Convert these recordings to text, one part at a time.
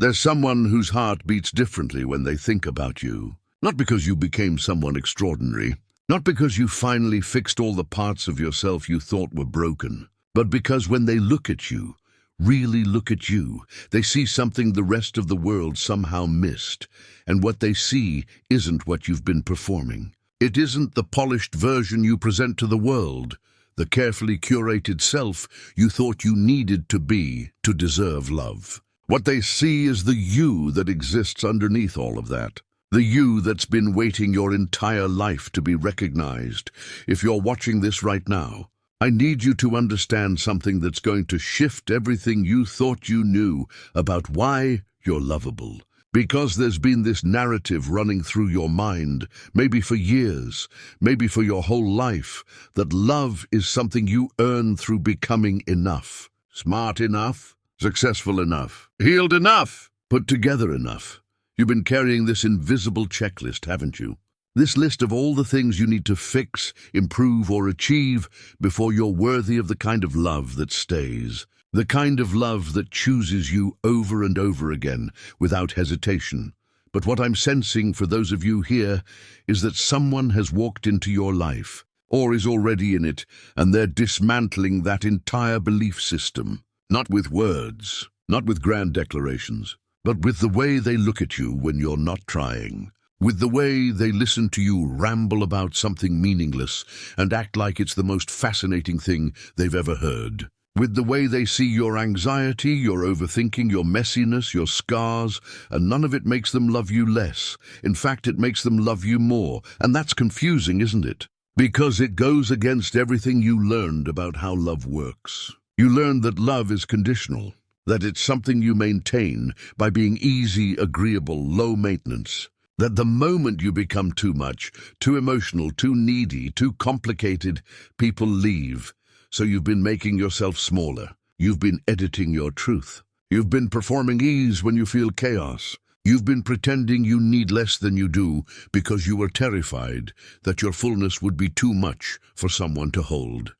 There's someone whose heart beats differently when they think about you. Not because you became someone extraordinary, not because you finally fixed all the parts of yourself you thought were broken, but because when they look at you, really look at you, they see something the rest of the world somehow missed, and what they see isn't what you've been performing. It isn't the polished version you present to the world, the carefully curated self you thought you needed to be to deserve love. What they see is the you that exists underneath all of that. The you that's been waiting your entire life to be recognized. If you're watching this right now, I need you to understand something that's going to shift everything you thought you knew about why you're lovable. Because there's been this narrative running through your mind, maybe for years, maybe for your whole life, that love is something you earn through becoming enough. Smart enough, successful enough, healed enough, put together enough. You've been carrying this invisible checklist, haven't you? This list of all the things you need to fix, improve, or achieve before you're worthy of the kind of love that stays. The kind of love that chooses you over and over again without hesitation. But what I'm sensing for those of you here is that someone has walked into your life, or is already in it, and they're dismantling that entire belief system. Not with words, not with grand declarations, but with the way they look at you when you're not trying. With the way they listen to you ramble about something meaningless and act like it's the most fascinating thing they've ever heard. With the way they see your anxiety, your overthinking, your messiness, your scars, and none of it makes them love you less. In fact, it makes them love you more, and that's confusing, isn't it? Because it goes against everything you learned about how love works. You learned that love is conditional, that it's something you maintain by being easy, agreeable, low maintenance. That the moment you become too much, too emotional, too needy, too complicated, people leave. So you've been making yourself smaller. You've been editing your truth. You've been performing ease when you feel chaos. You've been pretending you need less than you do because you were terrified that your fullness would be too much for someone to hold.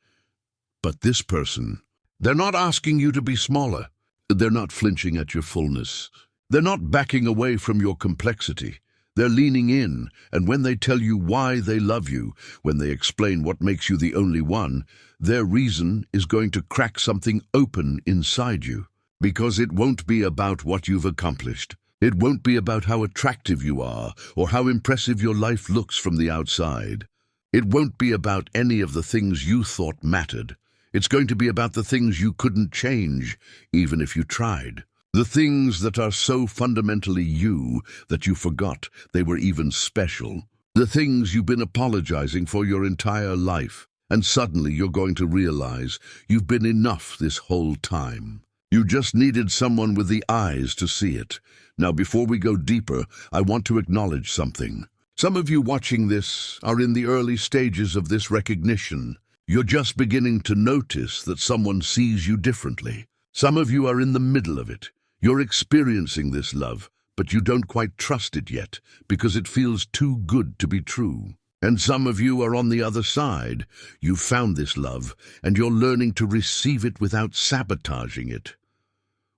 But this person, they're not asking you to be smaller. They're not flinching at your fullness. They're not backing away from your complexity. They're leaning in, and when they tell you why they love you, when they explain what makes you the only one, their reason is going to crack something open inside you. Because it won't be about what you've accomplished. It won't be about how attractive you are, or how impressive your life looks from the outside. It won't be about any of the things you thought mattered. It's going to be about the things you couldn't change, even if you tried. The things that are so fundamentally you that you forgot they were even special. The things you've been apologizing for your entire life. And suddenly you're going to realize you've been enough this whole time. You just needed someone with the eyes to see it. Now, before we go deeper, I want to acknowledge something. Some of you watching this are in the early stages of this recognition. You're just beginning to notice that someone sees you differently. Some of you are in the middle of it. You're experiencing this love, but you don't quite trust it yet because it feels too good to be true. And some of you are on the other side. You've found this love, and you're learning to receive it without sabotaging it.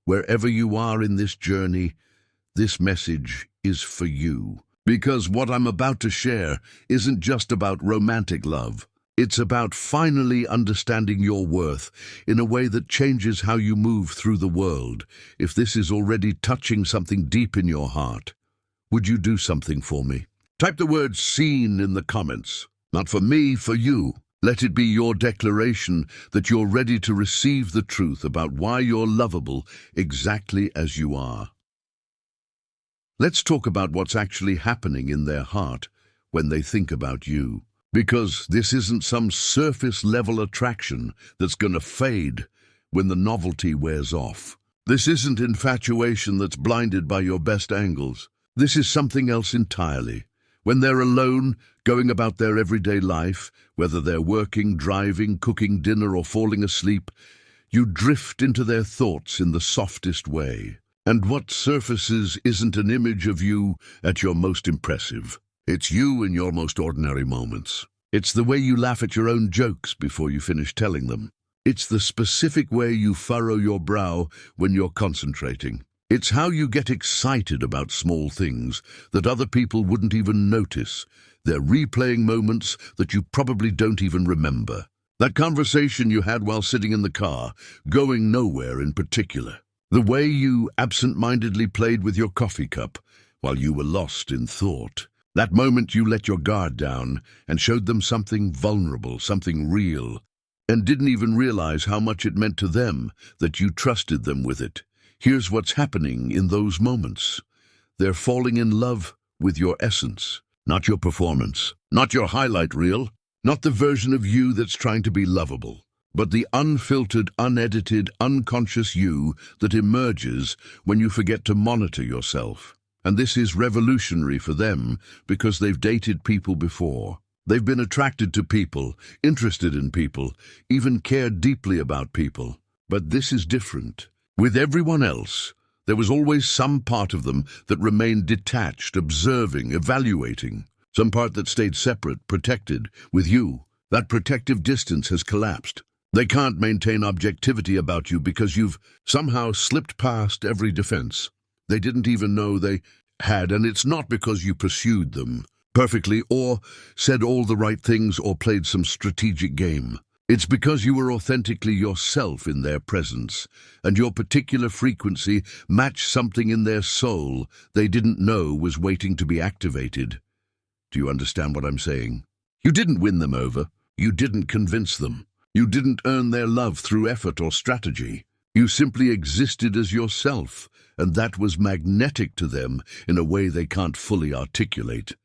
Wherever you are in this journey, this message is for you. Because what I'm about to share isn't just about romantic love. It's about finally understanding your worth in a way that changes how you move through the world. If this is already touching something deep in your heart, would you do something for me? Type the word "seen" in the comments. Not for me, for you. Let it be your declaration that you're ready to receive the truth about why you're lovable exactly as you are. Let's talk about what's actually happening in their heart when they think about you. Because this isn't some surface-level attraction that's going to fade when the novelty wears off. This isn't infatuation that's blinded by your best angles. This is something else entirely. When they're alone, going about their everyday life, whether they're working, driving, cooking dinner, or falling asleep, you drift into their thoughts in the softest way. And what surfaces isn't an image of you at your most impressive. It's you in your most ordinary moments. It's the way you laugh at your own jokes before you finish telling them. It's the specific way you furrow your brow when you're concentrating. It's how you get excited about small things that other people wouldn't even notice. They're replaying moments that you probably don't even remember. That conversation you had while sitting in the car, going nowhere in particular. The way you absent-mindedly played with your coffee cup while you were lost in thought. That moment you let your guard down and showed them something vulnerable, something real, and didn't even realize how much it meant to them that you trusted them with it. Here's what's happening in those moments. They're falling in love with your essence, not your performance, not your highlight reel, not the version of you that's trying to be lovable, but the unfiltered, unedited, unconscious you that emerges when you forget to monitor yourself. And this is revolutionary for them because they've dated people before. They've been attracted to people, interested in people, even cared deeply about people. But this is different. With everyone else, there was always some part of them that remained detached, observing, evaluating. Some part that stayed separate, protected. With you, that protective distance has collapsed. They can't maintain objectivity about you because you've somehow slipped past every defense. They didn't even know they had, and it's not because you pursued them perfectly or said all the right things or played some strategic game. It's because you were authentically yourself in their presence, and your particular frequency matched something in their soul they didn't know was waiting to be activated. Do you understand what I'm saying? You didn't win them over. You didn't convince them. You didn't earn their love through effort or strategy. You simply existed as yourself, and that was magnetic to them in a way they can't fully articulate.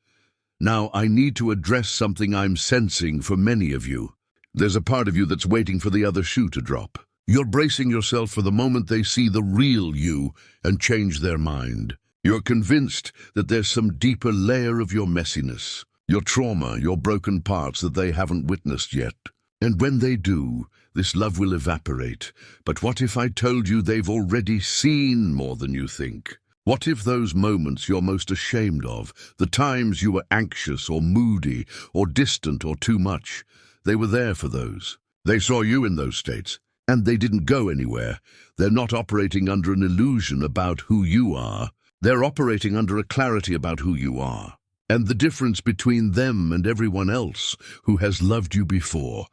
Now, I need to address something I'm sensing for many of you. There's a part of you that's waiting for the other shoe to drop. You're bracing yourself for the moment they see the real you and change their mind. You're convinced that there's some deeper layer of your messiness, your trauma, your broken parts that they haven't witnessed yet. And when they do, this love will evaporate. But what if I told you they've already seen more than you think? What if those moments you're most ashamed of, the times you were anxious or moody or distant or too much, they were there for those. They saw you in those states, and they didn't go anywhere. They're not operating under an illusion about who you are. They're operating under a clarity about who you are. And the difference between them and everyone else who has loved you before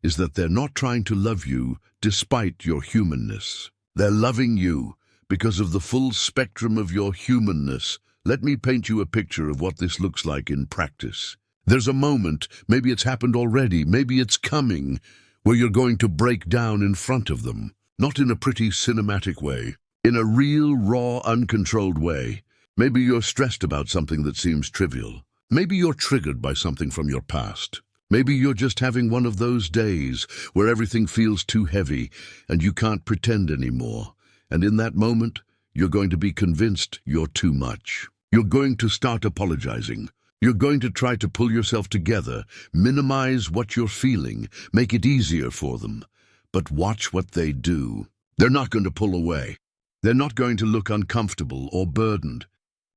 is that they're not trying to love you despite your humanness. They're loving you because of the full spectrum of your humanness. Let me paint you a picture of what this looks like in practice. There's a moment, maybe it's happened already, maybe it's coming, where you're going to break down in front of them. Not in a pretty cinematic way, in a real, raw, uncontrolled way. Maybe you're stressed about something that seems trivial. Maybe you're triggered by something from your past. Maybe you're just having one of those days where everything feels too heavy and you can't pretend anymore. And in that moment, you're going to be convinced you're too much. You're going to start apologizing. You're going to try to pull yourself together, minimize what you're feeling, make it easier for them. But watch what they do. They're not going to pull away. They're not going to look uncomfortable or burdened.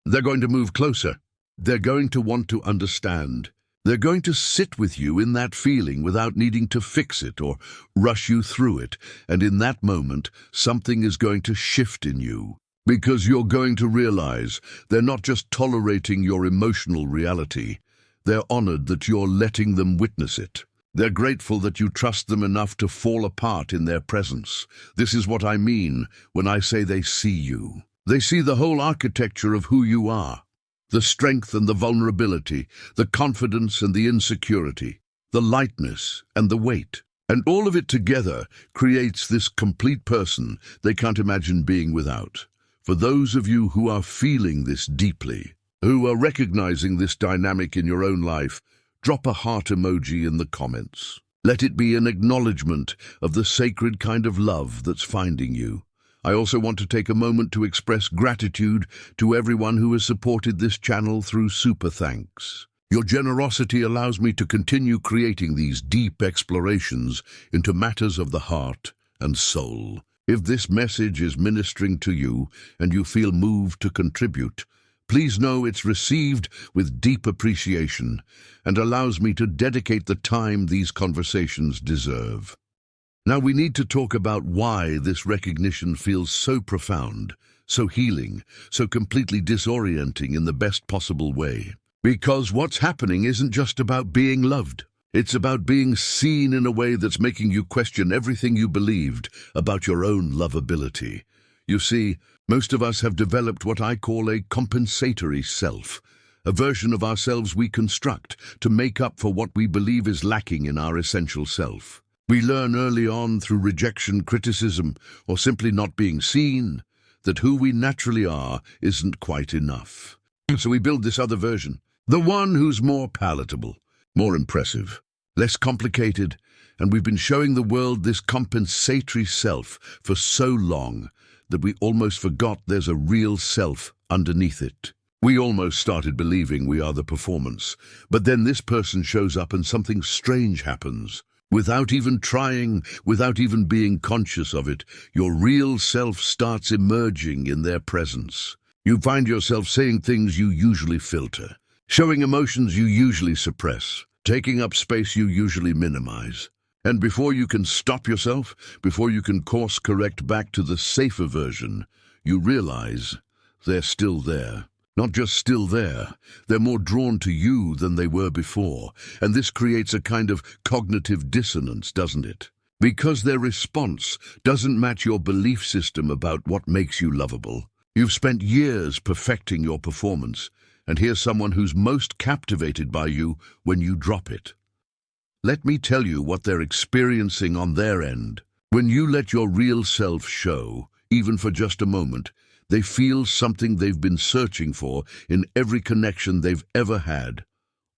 They're going to move closer. They're going to want to understand. They're going to sit with you in that feeling without needing to fix it or rush you through it. And in that moment, something is going to shift in you. Because you're going to realize they're not just tolerating your emotional reality. They're honored that you're letting them witness it. They're grateful that you trust them enough to fall apart in their presence. This is what I mean when I say they see you. They see the whole architecture of who you are. The strength and the vulnerability, the confidence and the insecurity, the lightness and the weight. And all of it together creates this complete person they can't imagine being without. For those of you who are feeling this deeply, who are recognizing this dynamic in your own life, drop a heart emoji in the comments. Let it be an acknowledgement of the sacred kind of love that's finding you. I also want to take a moment to express gratitude to everyone who has supported this channel through super thanks. Your generosity allows me to continue creating these deep explorations into matters of the heart and soul. If this message is ministering to you and you feel moved to contribute, please know it's received with deep appreciation and allows me to dedicate the time these conversations deserve. Now we need to talk about why this recognition feels so profound, so healing, so completely disorienting in the best possible way. Because what's happening isn't just about being loved. It's about being seen in a way that's making you question everything you believed about your own lovability. You see, most of us have developed what I call a compensatory self, a version of ourselves we construct to make up for what we believe is lacking in our essential self. We learn early on through rejection, criticism, or simply not being seen, that who we naturally are isn't quite enough. So we build this other version, the one who's more palatable, more impressive, less complicated, and we've been showing the world this compensatory self for so long that we almost forgot there's a real self underneath it. We almost started believing we are the performance, but then this person shows up and something strange happens. Without even trying, without even being conscious of it, your real self starts emerging in their presence. You find yourself saying things you usually filter, showing emotions you usually suppress, taking up space you usually minimize. And before you can stop yourself, before you can course correct back to the safer version, you realize they're still there. Not just still there, they're more drawn to you than they were before, and this creates a kind of cognitive dissonance, doesn't it? Because their response doesn't match your belief system about what makes you lovable. You've spent years perfecting your performance, and here's someone who's most captivated by you when you drop it. Let me tell you what they're experiencing on their end. When you let your real self show, even for just a moment, they feel something they've been searching for in every connection they've ever had.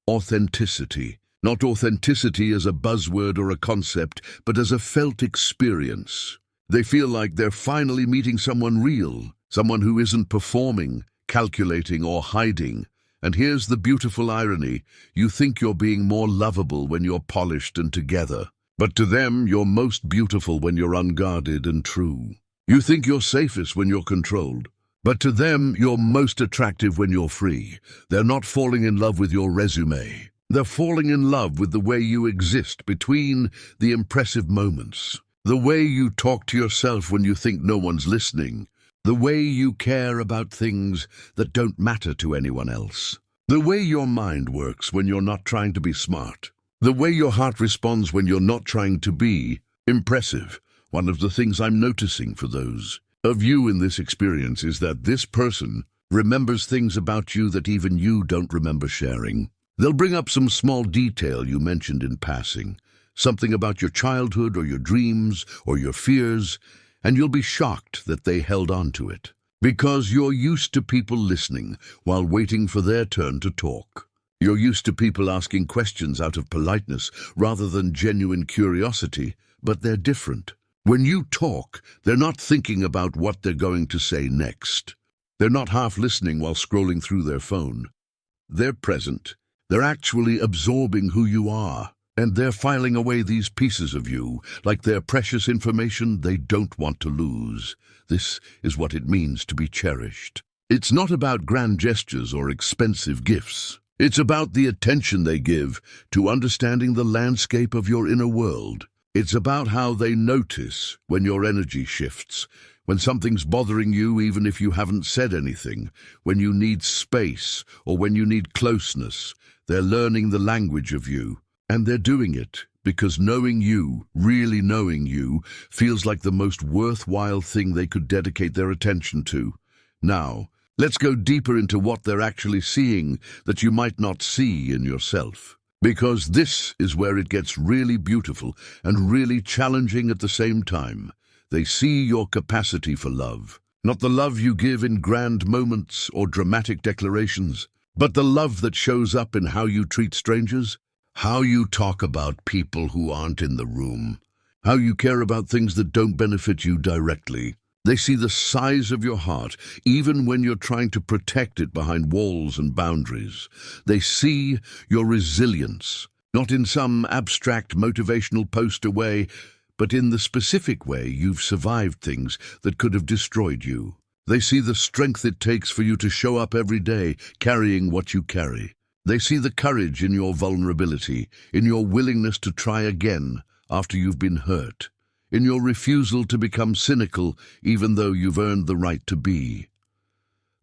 Authenticity. Not authenticity as a buzzword or a concept, but as a felt experience. They feel like they're finally meeting someone real, someone who isn't performing, calculating, or hiding. And here's the beautiful irony. You think you're being more lovable when you're polished and together. But to them, you're most beautiful when you're unguarded and true. You think you're safest when you're controlled. But to them, you're most attractive when you're free. They're not falling in love with your resume. They're falling in love with the way you exist between the impressive moments. The way you talk to yourself when you think no one's listening. The way you care about things that don't matter to anyone else. The way your mind works when you're not trying to be smart. The way your heart responds when you're not trying to be impressive. One of the things I'm noticing for those of you in this experience is that this person remembers things about you that even you don't remember sharing. They'll bring up some small detail you mentioned in passing, something about your childhood or your dreams or your fears, and you'll be shocked that they held on to it. Because you're used to people listening while waiting for their turn to talk. You're used to people asking questions out of politeness rather than genuine curiosity, but they're different. When you talk, they're not thinking about what they're going to say next. They're not half listening while scrolling through their phone. They're present. They're actually absorbing who you are, and they're filing away these pieces of you like they're precious information they don't want to lose. This is what it means to be cherished. It's not about grand gestures or expensive gifts. It's about the attention they give to understanding the landscape of your inner world. It's about how they notice when your energy shifts, when something's bothering you even if you haven't said anything, when you need space or when you need closeness. They're learning the language of you, and they're doing it because knowing you, really knowing you, feels like the most worthwhile thing they could dedicate their attention to. Now, let's go deeper into what they're actually seeing that you might not see in yourself. Because this is where it gets really beautiful and really challenging at the same time. They see your capacity for love. Not the love you give in grand moments or dramatic declarations, but the love that shows up in how you treat strangers, how you talk about people who aren't in the room, how you care about things that don't benefit you directly. They see the size of your heart, even when you're trying to protect it behind walls and boundaries. They see your resilience, not in some abstract motivational poster way, but in the specific way you've survived things that could have destroyed you. They see the strength it takes for you to show up every day, carrying what you carry. They see the courage in your vulnerability, in your willingness to try again after you've been hurt. in your refusal to become cynical even though you've earned the right to be.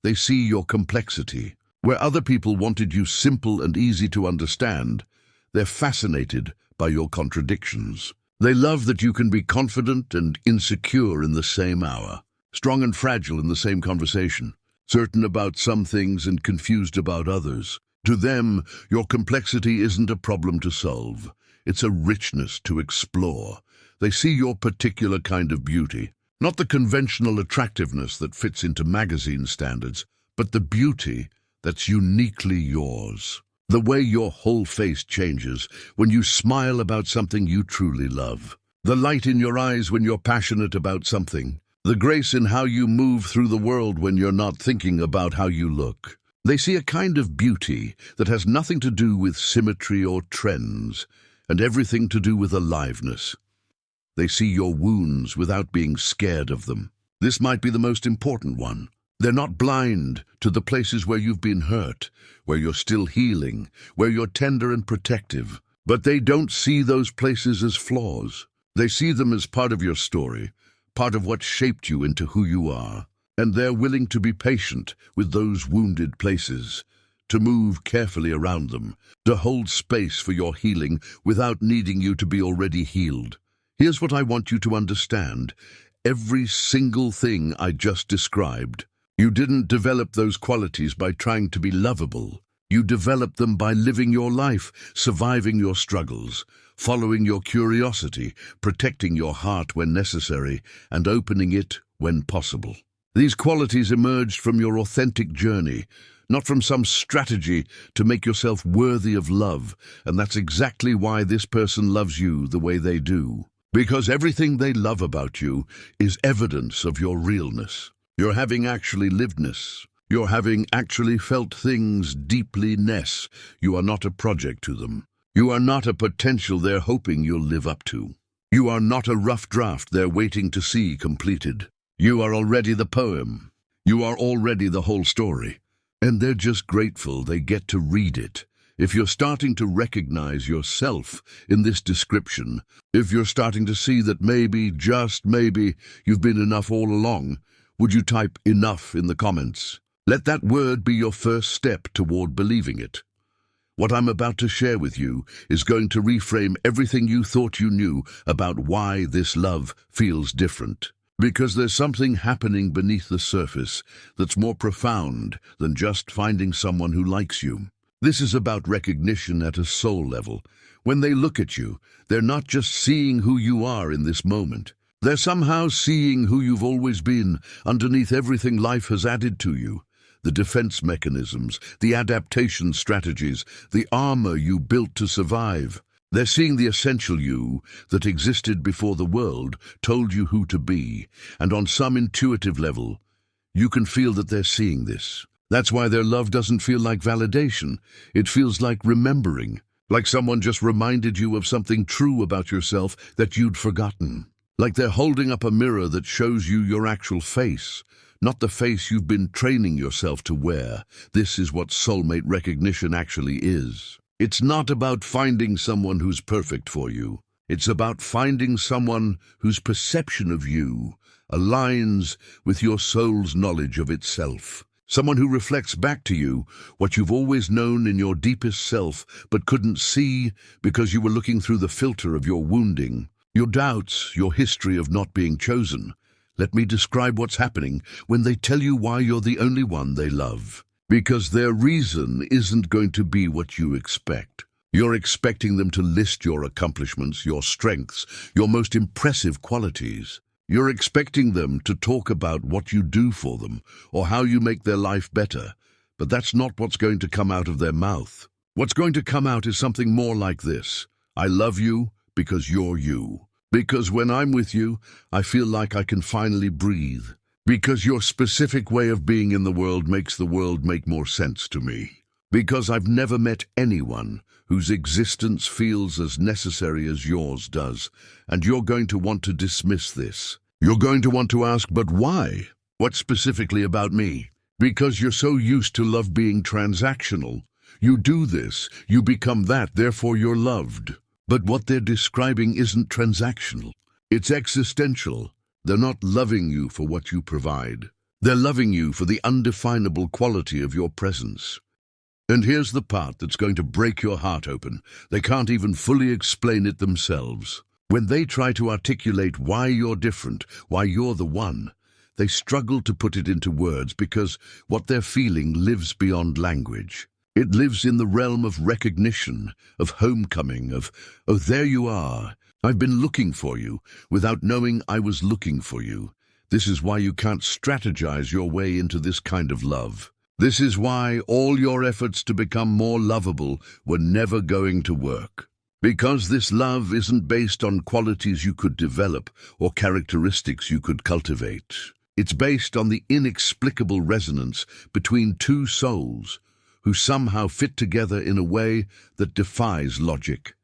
They see your complexity. Where other people wanted you simple and easy to understand, they're fascinated by your contradictions. They love that you can be confident and insecure in the same hour, strong and fragile in the same conversation, certain about some things and confused about others. To them, your complexity isn't a problem to solve. It's a richness to explore. They see your particular kind of beauty, not the conventional attractiveness that fits into magazine standards, but the beauty that's uniquely yours. The way your whole face changes when you smile about something you truly love. The light in your eyes when you're passionate about something. The grace in how you move through the world when you're not thinking about how you look. They see a kind of beauty that has nothing to do with symmetry or trends, and everything to do with aliveness. They see your wounds without being scared of them. This might be the most important one. They're not blind to the places where you've been hurt, where you're still healing, where you're tender and protective. But they don't see those places as flaws. They see them as part of your story, part of what shaped you into who you are. And they're willing to be patient with those wounded places, to move carefully around them, to hold space for your healing without needing you to be already healed. Here's what I want you to understand. Every single thing I just described, you didn't develop those qualities by trying to be lovable. You developed them by living your life, surviving your struggles, following your curiosity, protecting your heart when necessary, and opening it when possible. These qualities emerged from your authentic journey, not from some strategy to make yourself worthy of love, and that's exactly why this person loves you the way they do. Because everything they love about you is evidence of your realness. You're having actually livedness. You're having actually felt things deeply-ness. You are not a project to them. You are not a potential they're hoping you'll live up to. You are not a rough draft they're waiting to see completed. You are already the poem. You are already the whole story. And they're just grateful they get to read it. If you're starting to recognize yourself in this description, if you're starting to see that maybe, just maybe, you've been enough all along, would you type enough in the comments? Let that word be your first step toward believing it. What I'm about to share with you is going to reframe everything you thought you knew about why this love feels different. Because there's something happening beneath the surface that's more profound than just finding someone who likes you. This is about recognition at a soul level. When they look at you, they're not just seeing who you are in this moment. They're somehow seeing who you've always been underneath everything life has added to you. The defense mechanisms, the adaptation strategies, the armor you built to survive. They're seeing the essential you that existed before the world told you who to be. And on some intuitive level, you can feel that they're seeing this. That's why their love doesn't feel like validation. It feels like remembering, like someone just reminded you of something true about yourself that you'd forgotten. Like they're holding up a mirror that shows you your actual face, not the face you've been training yourself to wear. This is what soulmate recognition actually is. It's not about finding someone who's perfect for you. It's about finding someone whose perception of you aligns with your soul's knowledge of itself. Someone who reflects back to you what you've always known in your deepest self but couldn't see because you were looking through the filter of your wounding, your doubts, your history of not being chosen. Let me describe what's happening when they tell you why you're the only one they love. Because their reason isn't going to be what you expect. You're expecting them to list your accomplishments, your strengths, your most impressive qualities. You're expecting them to talk about what you do for them or how you make their life better, but that's not what's going to come out of their mouth. What's going to come out is something more like this. I love you because you're you. Because when I'm with you, I feel like I can finally breathe. Because your specific way of being in the world makes the world make more sense to me. Because I've never met anyone whose existence feels as necessary as yours does, and you're going to want to dismiss this. You're going to want to ask, but why? What specifically about me? Because you're so used to love being transactional. You do this, you become that, therefore you're loved. But what they're describing isn't transactional. It's existential. They're not loving you for what you provide. They're loving you for the undefinable quality of your presence. And here's the part that's going to break your heart open. They can't even fully explain it themselves. When they try to articulate why you're different, why you're the one, they struggle to put it into words because what they're feeling lives beyond language. It lives in the realm of recognition, of homecoming, of, oh, there you are. I've been looking for you without knowing I was looking for you. This is why you can't strategize your way into this kind of love. This is why all your efforts to become more lovable were never going to work. Because this love isn't based on qualities you could develop or characteristics you could cultivate. It's based on the inexplicable resonance between two souls who somehow fit together in a way that defies logic.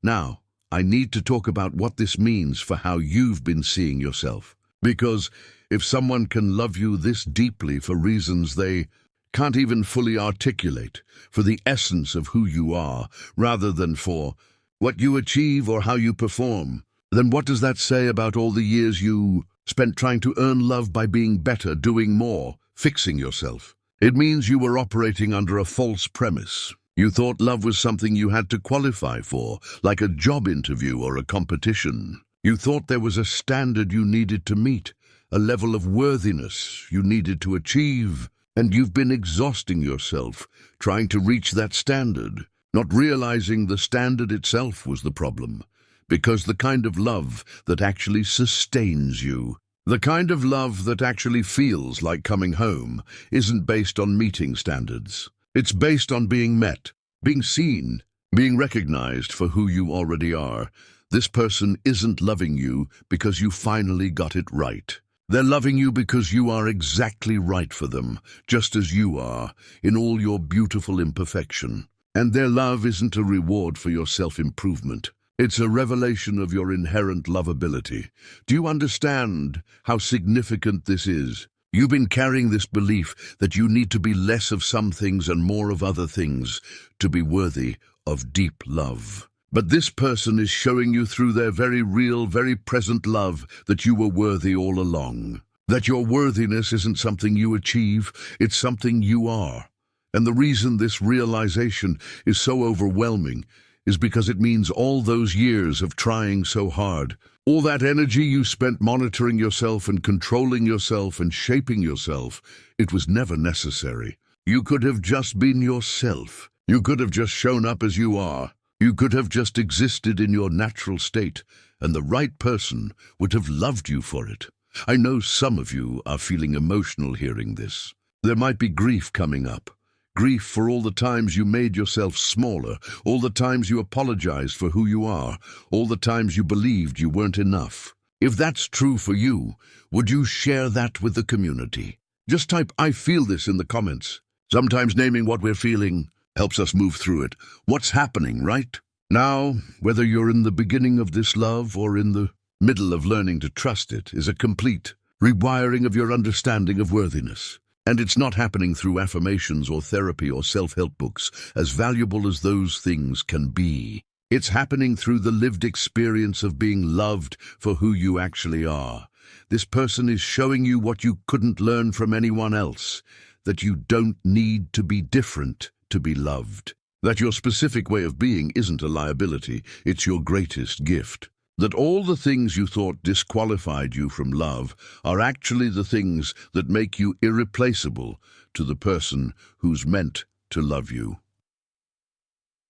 Now, I need to talk about what this means for how you've been seeing yourself. Because if someone can love you this deeply for reasons they can't even fully articulate, for the essence of who you are, rather than for what you achieve or how you perform, then what does that say about all the years you spent trying to earn love by being better, doing more, fixing yourself? It means you were operating under a false premise. You thought love was something you had to qualify for, like a job interview or a competition. You thought there was a standard you needed to meet, a level of worthiness you needed to achieve, and you've been exhausting yourself trying to reach that standard, not realizing the standard itself was the problem. Because the kind of love that actually sustains you, the kind of love that actually feels like coming home, isn't based on meeting standards. It's based on being met, being seen, being recognized for who you already are. This person isn't loving you because you finally got it right. They're loving you because you are exactly right for them, just as you are, in all your beautiful imperfection. And their love isn't a reward for your self-improvement. It's a revelation of your inherent lovability. Do you understand how significant this is? You've been carrying this belief that you need to be less of some things and more of other things to be worthy of deep love. But this person is showing you through their very real, very present love that you were worthy all along. That your worthiness isn't something you achieve, it's something you are. And the reason this realization is so overwhelming is because it means all those years of trying so hard, all that energy you spent monitoring yourself and controlling yourself and shaping yourself, it was never necessary. You could have just been yourself. You could have just shown up as you are. You could have just existed in your natural state, and the right person would have loved you for it. I know some of you are feeling emotional hearing this. There might be grief coming up. Grief for all the times you made yourself smaller, all the times you apologized for who you are, all the times you believed you weren't enough. If that's true for you, would you share that with the community? Just type "I feel this" in the comments. Sometimes naming what we're feeling helps us move through it. What's happening, right? Now, whether you're in the beginning of this love or in the middle of learning to trust it, is a complete rewiring of your understanding of worthiness. And it's not happening through affirmations or therapy or self-help books, as valuable as those things can be. It's happening through the lived experience of being loved for who you actually are. This person is showing you what you couldn't learn from anyone else, that you don't need to be different to be loved, that your specific way of being isn't a liability, it's your greatest gift. That all the things you thought disqualified you from love are actually the things that make you irreplaceable to the person who's meant to love you.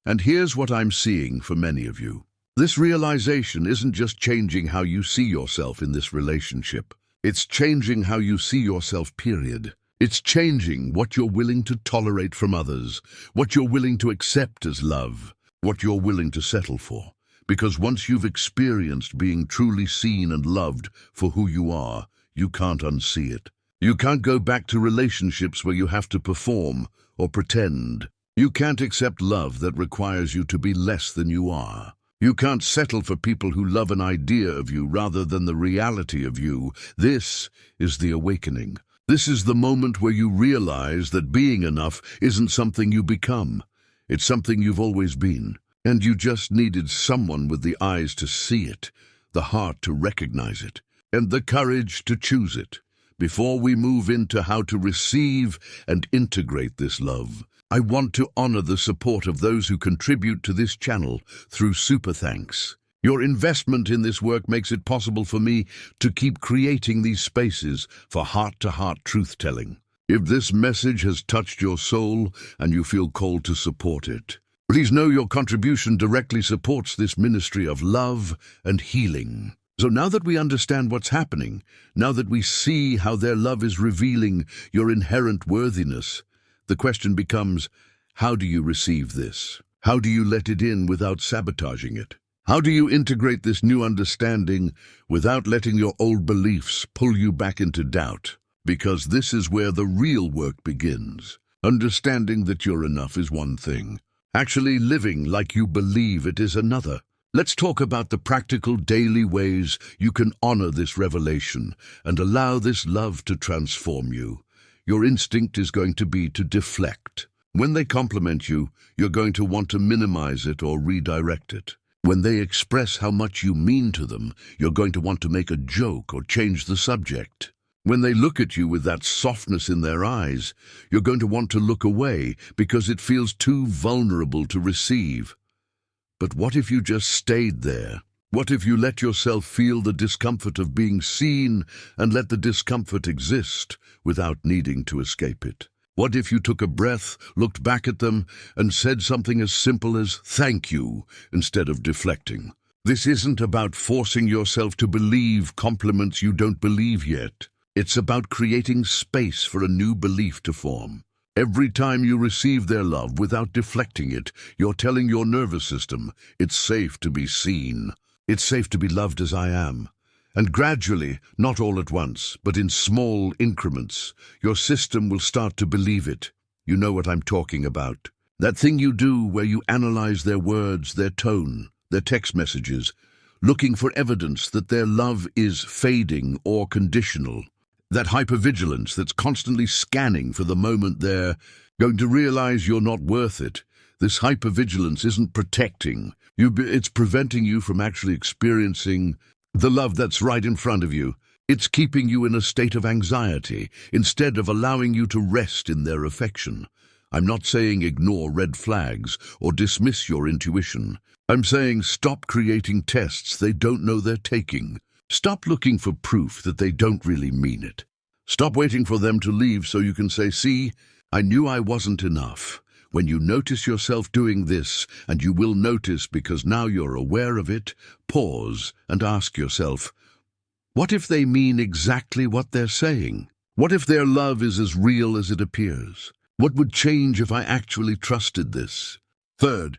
And here's what I'm seeing for many of you. This realization isn't just changing how you see yourself in this relationship. It's changing how you see yourself, period. It's changing what you're willing to tolerate from others, what you're willing to accept as love, what you're willing to settle for. Because once you've experienced being truly seen and loved for who you are, you can't unsee it. You can't go back to relationships where you have to perform or pretend. You can't accept love that requires you to be less than you are. You can't settle for people who love an idea of you rather than the reality of you. This is the awakening. This is the moment where you realize that being enough isn't something you become. It's something you've always been. And you just needed someone with the eyes to see it, the heart to recognize it, and the courage to choose it. Before we move into how to receive and integrate this love, I want to honor the support of those who contribute to this channel through super thanks. Your investment in this work makes it possible for me to keep creating these spaces for heart-to-heart truth-telling. If this message has touched your soul and you feel called to support it, please know your contribution directly supports this ministry of love and healing. So now that we understand what's happening, now that we see how their love is revealing your inherent worthiness, the question becomes, how do you receive this? How do you let it in without sabotaging it? How do you integrate this new understanding without letting your old beliefs pull you back into doubt? Because this is where the real work begins. Understanding that you're enough is one thing. Actually living like you believe it is another. Let's talk about the practical daily ways you can honor this revelation and allow this love to transform you. Your instinct is going to be to deflect. When they compliment you, you're going to want to minimize it or redirect it. When they express how much you mean to them, you're going to want to make a joke or change the subject. When they look at you with that softness in their eyes, you're going to want to look away because it feels too vulnerable to receive. But what if you just stayed there? What if you let yourself feel the discomfort of being seen and let the discomfort exist without needing to escape it? What if you took a breath, looked back at them, and said something as simple as "thank you" instead of deflecting? This isn't about forcing yourself to believe compliments you don't believe yet. It's about creating space for a new belief to form. Every time you receive their love without deflecting it, you're telling your nervous system, it's safe to be seen. It's safe to be loved as I am. And gradually, not all at once, but in small increments, your system will start to believe it. You know what I'm talking about. That thing you do where you analyze their words, their tone, their text messages, looking for evidence that their love is fading or conditional. That hypervigilance that's constantly scanning for the moment they're going to realize you're not worth it. This hypervigilance isn't protecting you, it's preventing you from actually experiencing the love that's right in front of you. It's keeping you in a state of anxiety instead of allowing you to rest in their affection. I'm not saying ignore red flags or dismiss your intuition. I'm saying stop creating tests they don't know they're taking. Stop looking for proof that they don't really mean it. Stop waiting for them to leave so you can say, "See, I knew I wasn't enough." When you notice yourself doing this, and you will notice because now you're aware of it, pause and ask yourself, what if they mean exactly what they're saying? What if their love is as real as it appears? What would change if I actually trusted this? Third,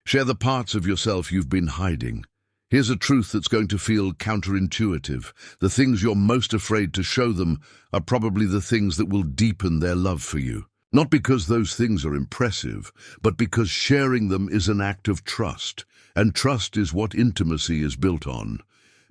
share the parts of yourself you've been hiding. Here's a truth that's going to feel counterintuitive. The things you're most afraid to show them are probably the things that will deepen their love for you. Not because those things are impressive, but because sharing them is an act of trust, and trust is what intimacy is built on.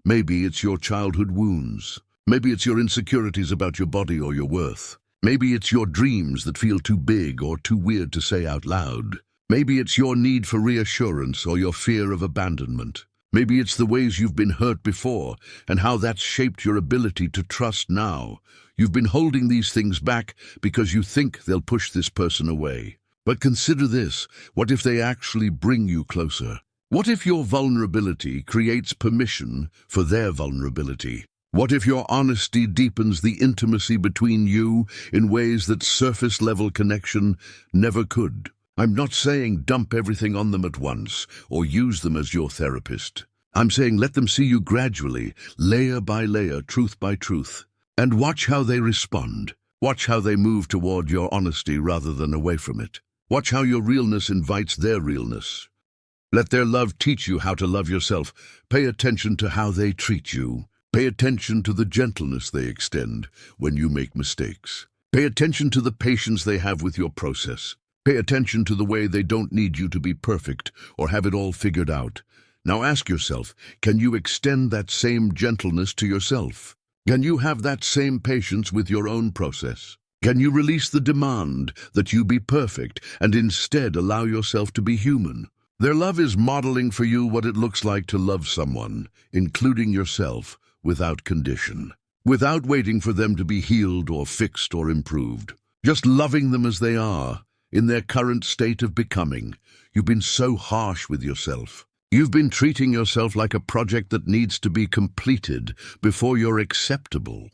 Maybe it's your childhood wounds. Maybe it's your insecurities about your body or your worth. Maybe it's your dreams that feel too big or too weird to say out loud. Maybe it's your need for reassurance or your fear of abandonment. Maybe it's the ways you've been hurt before and how that's shaped your ability to trust now. You've been holding these things back because you think they'll push this person away. But consider this, what if they actually bring you closer? What if your vulnerability creates permission for their vulnerability? What if your honesty deepens the intimacy between you in ways that surface-level connection never could? I'm not saying dump everything on them at once or use them as your therapist. I'm saying let them see you gradually, layer by layer, truth by truth. And watch how they respond. Watch how they move toward your honesty rather than away from it. Watch how your realness invites their realness. Let their love teach you how to love yourself. Pay attention to how they treat you. Pay attention to the gentleness they extend when you make mistakes. Pay attention to the patience they have with your process. Pay attention to the way they don't need you to be perfect or have it all figured out. Now ask yourself, can you extend that same gentleness to yourself? Can you have that same patience with your own process? Can you release the demand that you be perfect and instead allow yourself to be human? Their love is modeling for you what it looks like to love someone, including yourself, without condition, without waiting for them to be healed or fixed or improved. Just loving them as they are, in their current state of becoming. You've been so harsh with yourself. You've been treating yourself like a project that needs to be completed before you're acceptable.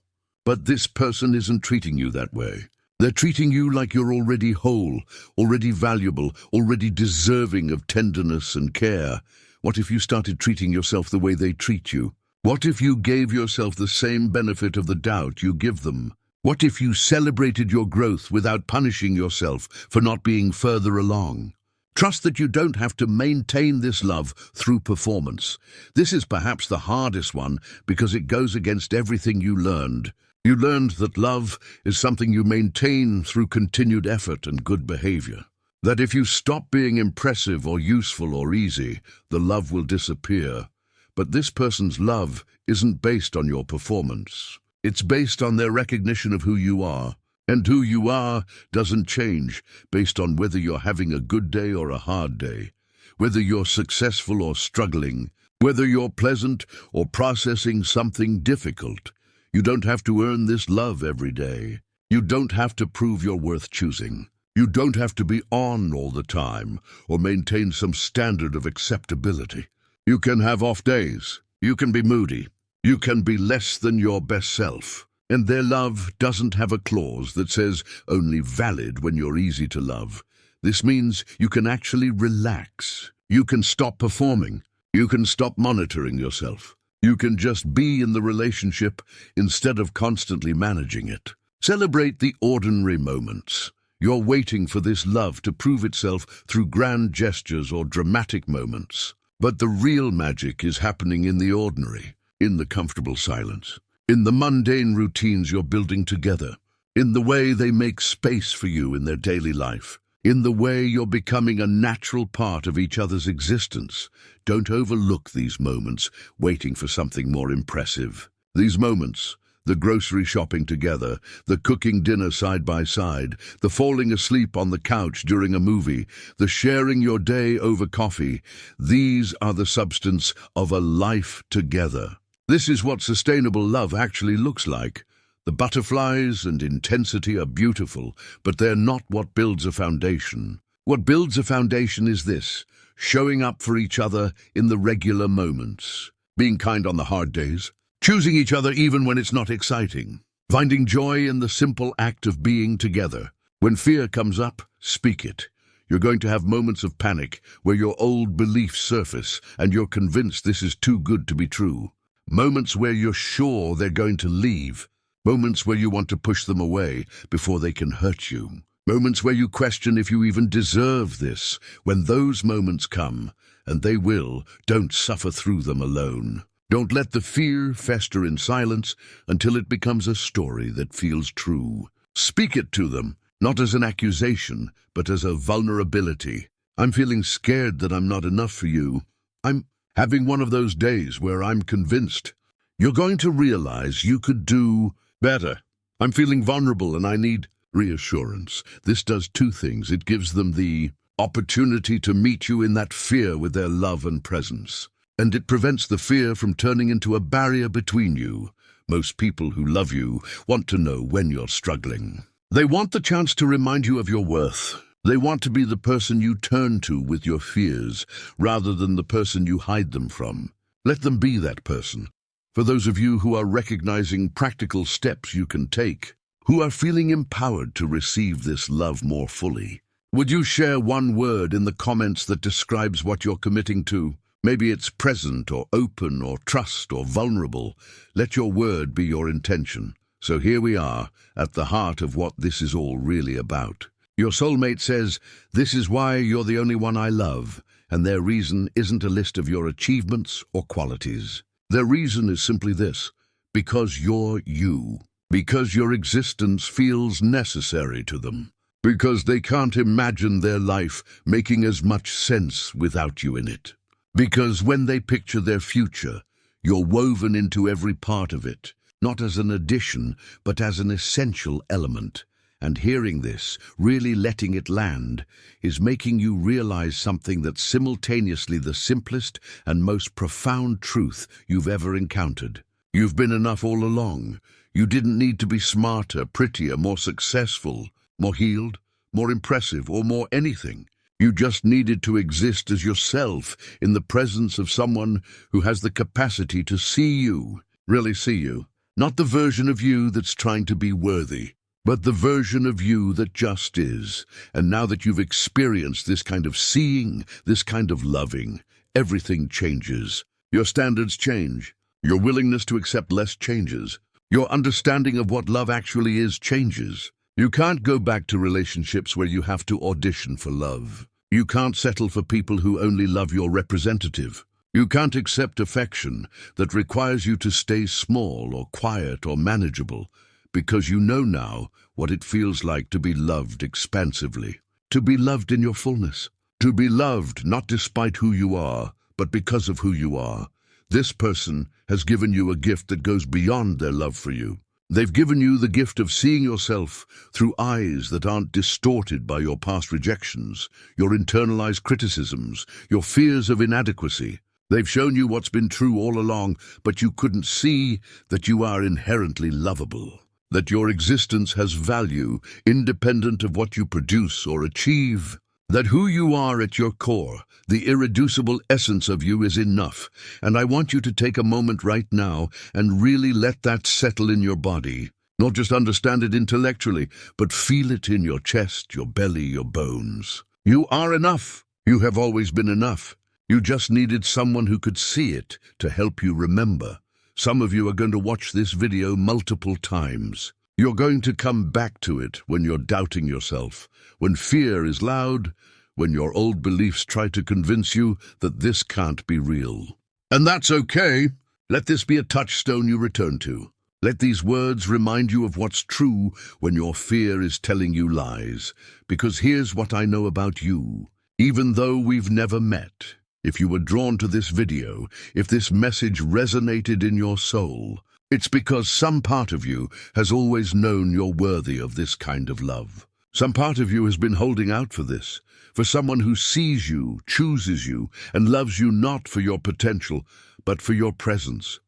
But this person isn't treating you that way. They're treating you like you're already whole, already valuable, already deserving of tenderness and care. What if you started treating yourself the way they treat you? What if you gave yourself the same benefit of the doubt you give them? What if you celebrated your growth without punishing yourself for not being further along? Trust that you don't have to maintain this love through performance. This is perhaps the hardest one because it goes against everything you learned. You learned that love is something you maintain through continued effort and good behavior. That if you stop being impressive or useful or easy, the love will disappear. But this person's love isn't based on your performance. It's based on their recognition of who you are. And who you are doesn't change based on whether you're having a good day or a hard day, whether you're successful or struggling, whether you're pleasant or processing something difficult. You don't have to earn this love every day. You don't have to prove you're worth choosing. You don't have to be on all the time or maintain some standard of acceptability. You can have off days. You can be moody. You can be less than your best self. And their love doesn't have a clause that says only valid when you're easy to love. This means you can actually relax. You can stop performing. You can stop monitoring yourself. You can just be in the relationship instead of constantly managing it. Celebrate the ordinary moments. You're waiting for this love to prove itself through grand gestures or dramatic moments. But the real magic is happening in the ordinary, in the comfortable silence. In the mundane routines you're building together, in the way they make space for you in their daily life, in the way you're becoming a natural part of each other's existence. Don't overlook these moments, waiting for something more impressive. These moments, the grocery shopping together, the cooking dinner side by side, the falling asleep on the couch during a movie, the sharing your day over coffee, these are the substance of a life together. This is what sustainable love actually looks like. The butterflies and intensity are beautiful, but they're not what builds a foundation. What builds a foundation is this: showing up for each other in the regular moments, being kind on the hard days, choosing each other even when it's not exciting, finding joy in the simple act of being together. When fear comes up, speak it. You're going to have moments of panic where your old beliefs surface and you're convinced this is too good to be true. Moments where you're sure they're going to leave. Moments where you want to push them away before they can hurt you. Moments where you question if you even deserve this. When those moments come, and they will, don't suffer through them alone. Don't let the fear fester in silence until it becomes a story that feels true. Speak it to them, not as an accusation, but as a vulnerability. I'm feeling scared that I'm not enough for you. I'm having one of those days where I'm convinced. You're going to realize you could do better. I'm feeling vulnerable and I need reassurance. This does two things. It gives them the opportunity to meet you in that fear with their love and presence. And it prevents the fear from turning into a barrier between you. Most people who love you want to know when you're struggling. They want the chance to remind you of your worth. They want to be the person you turn to with your fears, rather than the person you hide them from. Let them be that person. For those of you who are recognizing practical steps you can take, who are feeling empowered to receive this love more fully, would you share one word in the comments that describes what you're committing to? Maybe it's present or open or trust or vulnerable. Let your word be your intention. So here we are, at the heart of what this is all really about. Your soulmate says, "This is why you're the only one I love," and their reason isn't a list of your achievements or qualities. Their reason is simply this: because you're you. Because your existence feels necessary to them. Because they can't imagine their life making as much sense without you in it. Because when they picture their future, you're woven into every part of it, not as an addition, but as an essential element. And hearing this, really letting it land, is making you realize something that's simultaneously the simplest and most profound truth you've ever encountered. You've been enough all along. You didn't need to be smarter, prettier, more successful, more healed, more impressive, or more anything. You just needed to exist as yourself in the presence of someone who has the capacity to see you, really see you. Not the version of you that's trying to be worthy, but the version of you that just is. And now that you've experienced this kind of seeing, this kind of loving, everything changes. Your standards change. Your willingness to accept less changes. Your understanding of what love actually is changes. You can't go back to relationships where you have to audition for love. You can't settle for people who only love your representative. You can't accept affection that requires you to stay small or quiet or manageable, because you know now what it feels like to be loved expansively, to be loved in your fullness, to be loved not despite who you are, but because of who you are. This person has given you a gift that goes beyond their love for you. They've given you the gift of seeing yourself through eyes that aren't distorted by your past rejections, your internalized criticisms, your fears of inadequacy. They've shown you what's been true all along, but you couldn't see that you are inherently lovable, that your existence has value independent of what you produce or achieve, that who you are at your core, the irreducible essence of you, is enough. And I want you to take a moment right now and really let that settle in your body. Not just understand it intellectually, but feel it in your chest, your belly, your bones. You are enough. You have always been enough. You just needed someone who could see it to help you remember. Some of you are going to watch this video multiple times. You're going to come back to it when you're doubting yourself, when fear is loud, when your old beliefs try to convince you that this can't be real. And that's okay. Let this be a touchstone you return to. Let these words remind you of what's true when your fear is telling you lies. Because here's what I know about you. Even though we've never met, if you were drawn to this video, if this message resonated in your soul, it's because some part of you has always known you're worthy of this kind of love. Some part of you has been holding out for this, for someone who sees you, chooses you, and loves you not for your potential, but for your presence.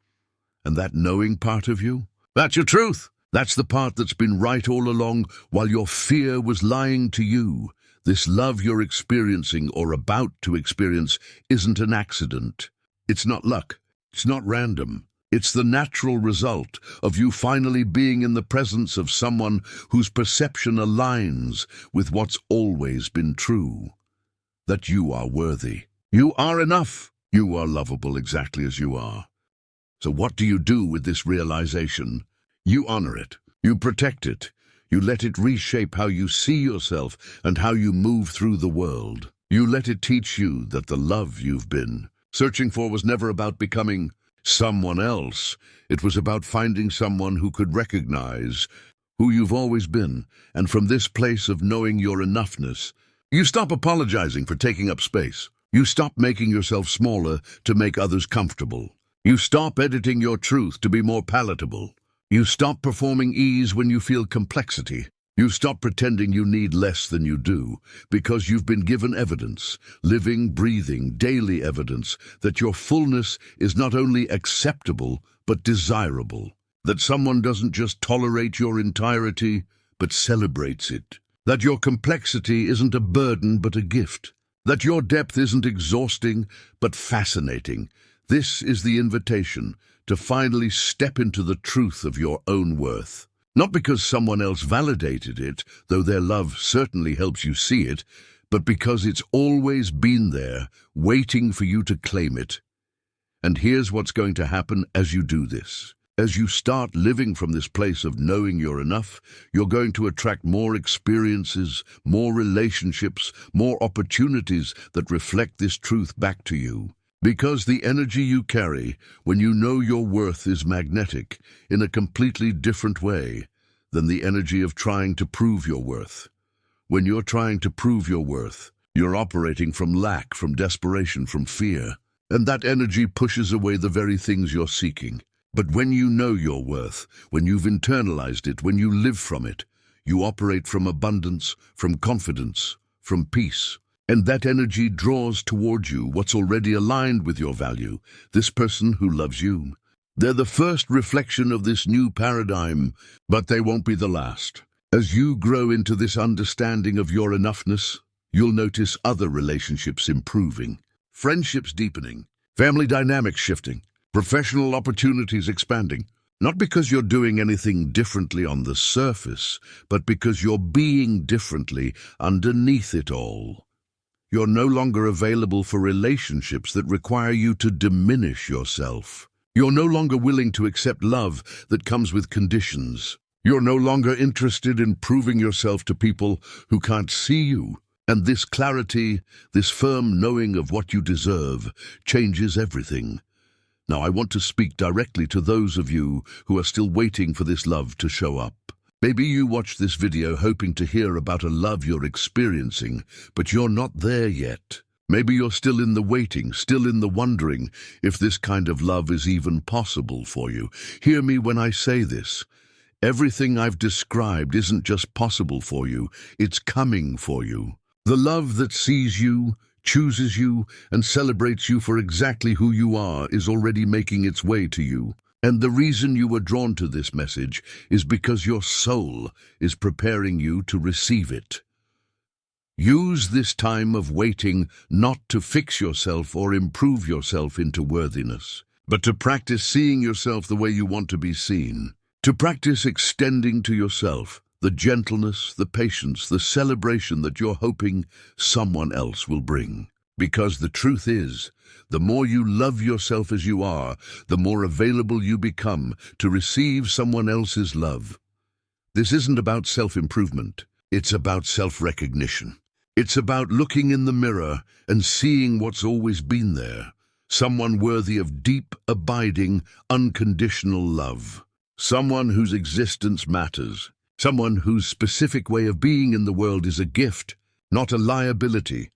And that knowing part of you, that's your truth. That's the part that's been right all along while your fear was lying to you. This love you're experiencing or about to experience isn't an accident. It's not luck. It's not random. It's the natural result of you finally being in the presence of someone whose perception aligns with what's always been true. That you are worthy. You are enough. You are lovable exactly as you are. So what do you do with this realization? You honor it. You protect it. You let it reshape how you see yourself and how you move through the world. You let it teach you that the love you've been searching for was never about becoming someone else. It was about finding someone who could recognize who you've always been, and from this place of knowing your enoughness, you stop apologizing for taking up space. You stop making yourself smaller to make others comfortable. You stop editing your truth to be more palatable. You stop performing ease when you feel complexity. You stop pretending you need less than you do, because you've been given evidence, living, breathing, daily evidence, that your fullness is not only acceptable, but desirable. That someone doesn't just tolerate your entirety, but celebrates it. That your complexity isn't a burden, but a gift. That your depth isn't exhausting, but fascinating. This is the invitation to finally step into the truth of your own worth. Not because someone else validated it, though their love certainly helps you see it, but because it's always been there, waiting for you to claim it. And here's what's going to happen as you do this. As you start living from this place of knowing you're enough, you're going to attract more experiences, more relationships, more opportunities that reflect this truth back to you. Because the energy you carry when you know your worth is magnetic in a completely different way than the energy of trying to prove your worth. When you're trying to prove your worth, you're operating from lack, from desperation, from fear, and that energy pushes away the very things you're seeking. But when you know your worth, when you've internalized it, when you live from it, You operate from abundance, from confidence, from peace. And that energy draws towards you what's already aligned with your value, this person who loves you. They're the first reflection of this new paradigm, but they won't be the last. As you grow into this understanding of your enoughness, you'll notice other relationships improving, friendships deepening, family dynamics shifting, professional opportunities expanding. Not because you're doing anything differently on the surface, but because you're being differently underneath it all. You're no longer available for relationships that require you to diminish yourself. You're no longer willing to accept love that comes with conditions. You're no longer interested in proving yourself to people who can't see you. And this clarity, this firm knowing of what you deserve, changes everything. Now, I want to speak directly to those of you who are still waiting for this love to show up. Maybe you watched this video hoping to hear about a love you're experiencing, but you're not there yet. Maybe you're still in the waiting, still in the wondering if this kind of love is even possible for you. Hear me when I say this. Everything I've described isn't just possible for you, it's coming for you. The love that sees you, chooses you, and celebrates you for exactly who you are is already making its way to you. And the reason you were drawn to this message is because your soul is preparing you to receive it. Use this time of waiting not to fix yourself or improve yourself into worthiness, but to practice seeing yourself the way you want to be seen. To practice extending to yourself the gentleness, the patience, the celebration that you're hoping someone else will bring. Because the truth is, the more you love yourself as you are, the more available you become to receive someone else's love. This isn't about self-improvement. It's about self-recognition. It's about looking in the mirror and seeing what's always been there. Someone worthy of deep, abiding, unconditional love. Someone whose existence matters. Someone whose specific way of being in the world is a gift, not a liability.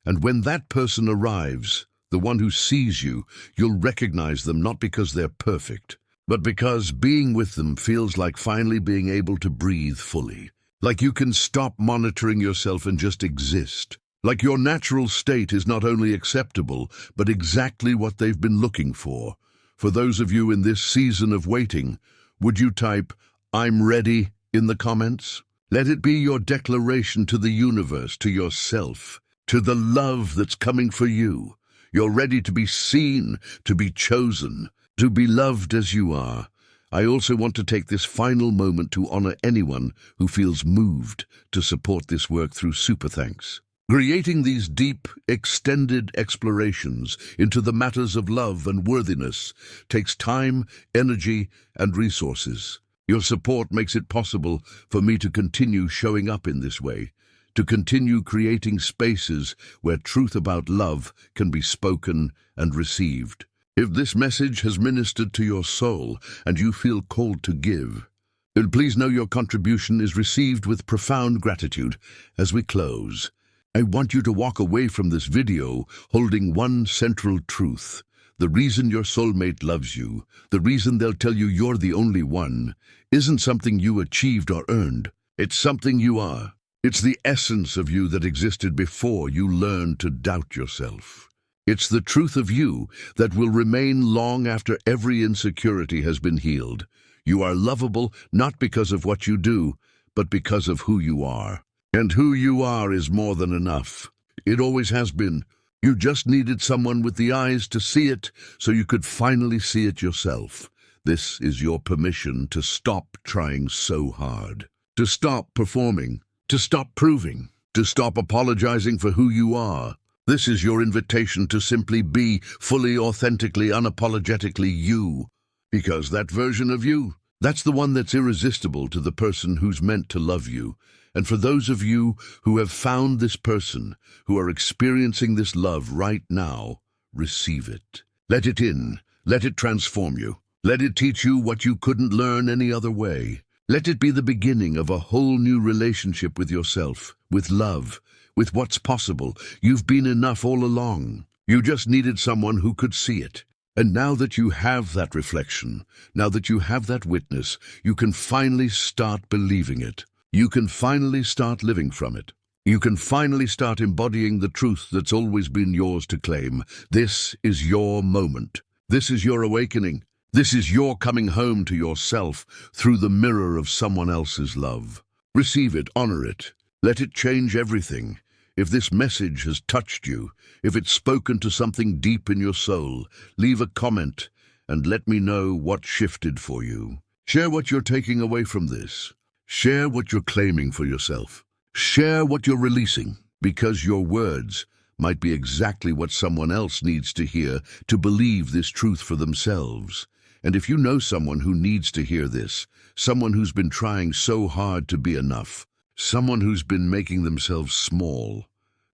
And when that person arrives, the one who sees you, you'll recognize them not because they're perfect, but because being with them feels like finally being able to breathe fully. Like you can stop monitoring yourself and just exist. Like your natural state is not only acceptable, but exactly what they've been looking for. For those of you in this season of waiting, would you type, "I'm ready," in the comments? Let it be your declaration to the universe, to yourself, to the love that's coming for you. You're ready to be seen, to be chosen, to be loved as you are. I also want to take this final moment to honor anyone who feels moved to support this work through super thanks. Creating these deep, extended explorations into the matters of love and worthiness takes time, energy, and resources. Your support makes it possible for me to continue showing up in this way, to continue creating spaces where truth about love can be spoken and received. If this message has ministered to your soul and you feel called to give, then please know your contribution is received with profound gratitude. As we close, I want you to walk away from this video holding one central truth. The reason your soulmate loves you, the reason they'll tell you you're the only one, isn't something you achieved or earned. It's something you are. It's the essence of you that existed before you learned to doubt yourself. It's the truth of you that will remain long after every insecurity has been healed. You are lovable not because of what you do, but because of who you are. And who you are is more than enough. It always has been. You just needed someone with the eyes to see it so you could finally see it yourself. This is your permission to stop trying so hard, to stop performing, to stop proving, to stop apologizing for who you are. This is your invitation to simply be fully, authentically, unapologetically you. Because that version of you, that's the one that's irresistible to the person who's meant to love you. And for those of you who have found this person, who are experiencing this love right now, receive it. Let it in. Let it transform you. Let it teach you what you couldn't learn any other way. Let it be the beginning of a whole new relationship with yourself, with love, with what's possible. You've been enough all along. You just needed someone who could see it. And now that you have that reflection, now that you have that witness, you can finally start believing it. You can finally start living from it. You can finally start embodying the truth that's always been yours to claim. This is your moment. This is your awakening. This is your coming home to yourself through the mirror of someone else's love. Receive it, honor it. Let it change everything. If this message has touched you, if it's spoken to something deep in your soul, leave a comment and let me know what shifted for you. Share what you're taking away from this. Share what you're claiming for yourself. Share what you're releasing, because your words might be exactly what someone else needs to hear to believe this truth for themselves. And if you know someone who needs to hear this, someone who's been trying so hard to be enough, someone who's been making themselves small,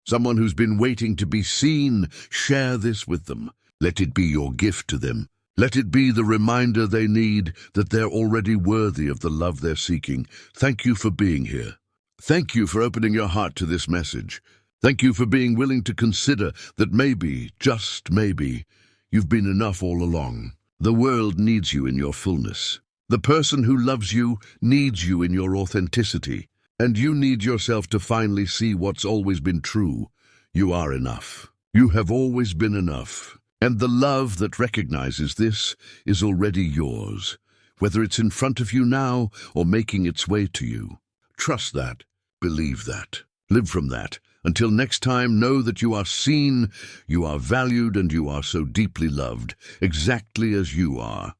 someone who's been waiting to be seen, share this with them. Let it be your gift to them. Let it be the reminder they need that they're already worthy of the love they're seeking. Thank you for being here. Thank you for opening your heart to this message. Thank you for being willing to consider that maybe, just maybe, you've been enough all along. The world needs you in your fullness. The person who loves you needs you in your authenticity. And you need yourself to finally see what's always been true. You are enough. You have always been enough. And the love that recognizes this is already yours, whether it's in front of you now or making its way to you. Trust that. Believe that. Live from that. Until next time, know that you are seen, you are valued, and you are so deeply loved, exactly as you are.